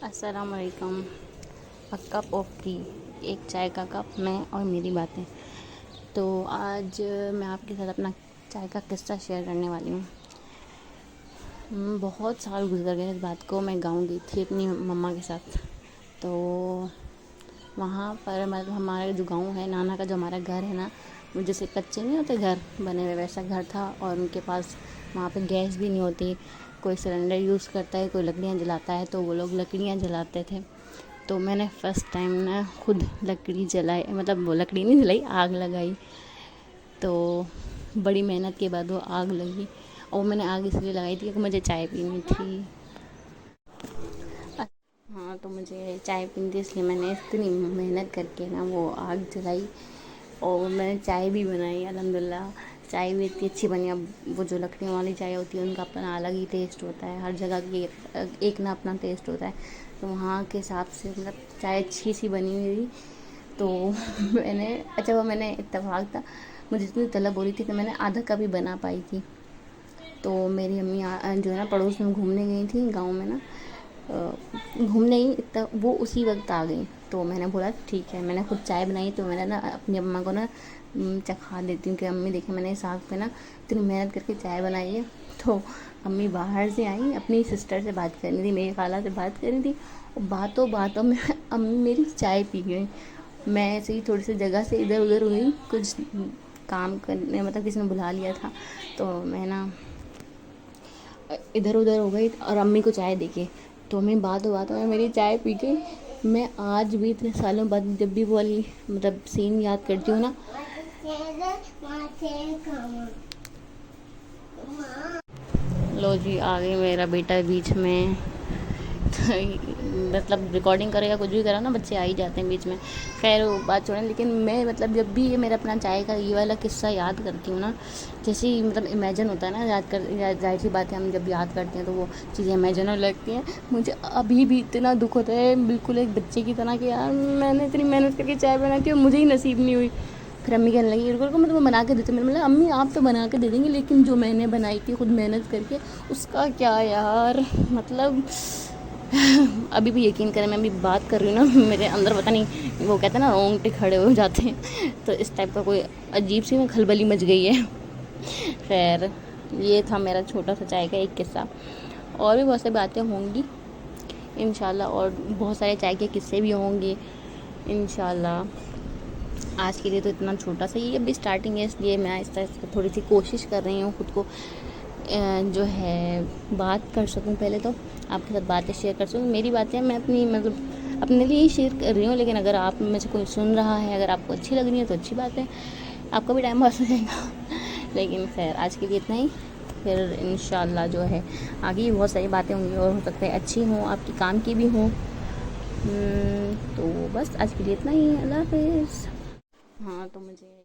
السلام علیکم. Cup of T, ایک چائے کا کپ، میں اور میری باتیں. تو آج میں آپ کے ساتھ اپنا چائے کا قصہ شیئر کرنے والی ہوں. بہت سال گزر گئے اس بات کو. میں گاؤں گئی تھی اپنی مما کے ساتھ. تو وہاں پر مطلب ہمارا جو گاؤں ہے، نانا کا جو ہمارا گھر ہے نا، وہ جیسے کچے نہیں ہوتے گھر بنے ہوئے، ویسا گھر تھا. اور ان کے پاس وہاں پہ گیس بھی نہیں ہوتی. کوئی سلنڈر یوز کرتا ہے، کوئی لکڑیاں جلاتا ہے، تو وہ لوگ لکڑیاں جلاتے تھے. تو میں نے فرسٹ ٹائم نا خود لکڑی جلائی، مطلب وہ لکڑی نہیں جلائی، آگ لگائی. تو بڑی محنت کے بعد وہ آگ لگی. اور میں نے آگ اس لیے لگائی تھی کہ مجھے چائے پینی تھی. ہاں، تو مجھے چائے پینی تھی، اس لیے میں نے اتنی محنت کر کے نا وہ آگ جلائی. اور میں نے چائے بھی بنائی. الحمدللہ چائے بھی اتنی اچھی بنی. اب وہ جو لکڑیوں والی چائے ہوتی ہے ان کا اپنا الگ ہی ٹیسٹ ہوتا ہے. ہر جگہ کی ایک نہ اپنا ٹیسٹ ہوتا ہے. تو وہاں کے حساب سے مطلب چائے اچھی سی بنی ہوئی تھی. تو میں نے اتفاق تھا، مجھے اتنی طلب ہو رہی تھی کہ میں نے آدھا کپ ہی بنا پائی تھی. تو میری امی جو ہے نا پڑوس میں گھومنے گئی تھیں گاؤں میں نا، گھومنے ہی وہ اسی وقت آ گئیں. تو میں نے بولا ٹھیک ہے، میں نے خود چائے بنائی تو میں نے نا اپنی اماں کو نا چکھا دیتی ہوں کہ امی دیکھیں میں نے اس آگ پہ نا اتنی محنت کر کے چائے بنائی ہے. تو امی باہر سے آئیں، اپنی سسٹر سے بات کرنی تھی، میری خالہ سے بات کرنی تھی. باتوں باتوں میں امی میری چائے پی گئیں. میں ایسے ہی تھوڑی سی جگہ سے ادھر ادھر ہوئی، کچھ کام کرنے، مطلب کسی نے بلا لیا تھا. تو میں نا ادھر ادھر ہو گئی اور امی کو چائے دے کے تو امی باتوں باتوں میں میری چائے پی گئی. میں آج بھی اتنے سالوں بعد جب بھی وہ والی مطلب سین یاد کرتی ہوں نا، لو جی آ گئی میرا بیٹا بیچ میں. مطلب ریکارڈنگ کرے گا، کچھ بھی کرا نا، بچے آ ہی جاتے ہیں بیچ میں. خیر وہ بات چھوڑیں. لیکن میں مطلب جب بھی یہ میرا اپنا چائے کا یہ والا قصہ یاد کرتی ہوں نا، جیسے ہی مطلب امیجن ہوتا ہے نا، ظاہر سی بات ہے ہم جب یاد کرتے ہیں تو وہ چیزیں امیجن ہونے لگتی ہیں. مجھے ابھی بھی اتنا دکھ ہوتا ہے بالکل ایک بچے کی طرح کہ یار میں نے اتنی محنت کر کے چائے بنائی تھی اور مجھے ہی نصیب نہیں ہوئی. پھر امی کہنے لگی رکو مطلب بنا کے دیتے. میں نے بولا امی آپ تو بنا کے دے دیں گی، لیکن جو میں نے بنائی تھی خود محنت کر کے، اس کا کیا یار. مطلب ابھی بھی یقین کریں، میں ابھی بات کر رہی ہوں نا، میرے اندر پتہ نہیں وہ کہتے ہیں نا رونگٹے کھڑے ہو جاتے ہیں. تو اس ٹائپ کا کوئی عجیب سی کھلبلی مچ گئی ہے. خیر یہ تھا میرا چھوٹا سا چائے کا ایک قصہ. اور بھی بہت سی باتیں ہوں گی انشاءاللہ، اور بہت سارے چائے کے قصے بھی ہوں گے انشاءاللہ. آج کے لیے تو اتنا چھوٹا سا ہی ابھی اسٹارٹنگ ہے، اس لیے میں آہستہ آہستہ تھوڑی سی کوشش کر رہی ہوں خود کو جو ہے بات کر سکوں. پہلے تو آپ کے ساتھ باتیں شیئر کر سکوں. میری باتیں میں اپنی مطلب اپنے لیے ہی شیئر کر رہی ہوں، لیکن اگر آپ میں سے کوئی سن رہا ہے، اگر آپ کو اچھی لگ رہی ہے تو اچھی بات ہے، آپ کا بھی ٹائم پاس ہو جائے گا. لیکن خیر آج کے لیے اتنا ہی. پھر انشاءاللہ جو ہے آگے بھی بہت ساری باتیں ہوں گی، اور ہو سکتا ہے اچھی ہوں، آپ کی کام کی بھی ہوں. تو بس آج کے لیے اتنا ہی. اللہ حافظ. ہاں تو مجھے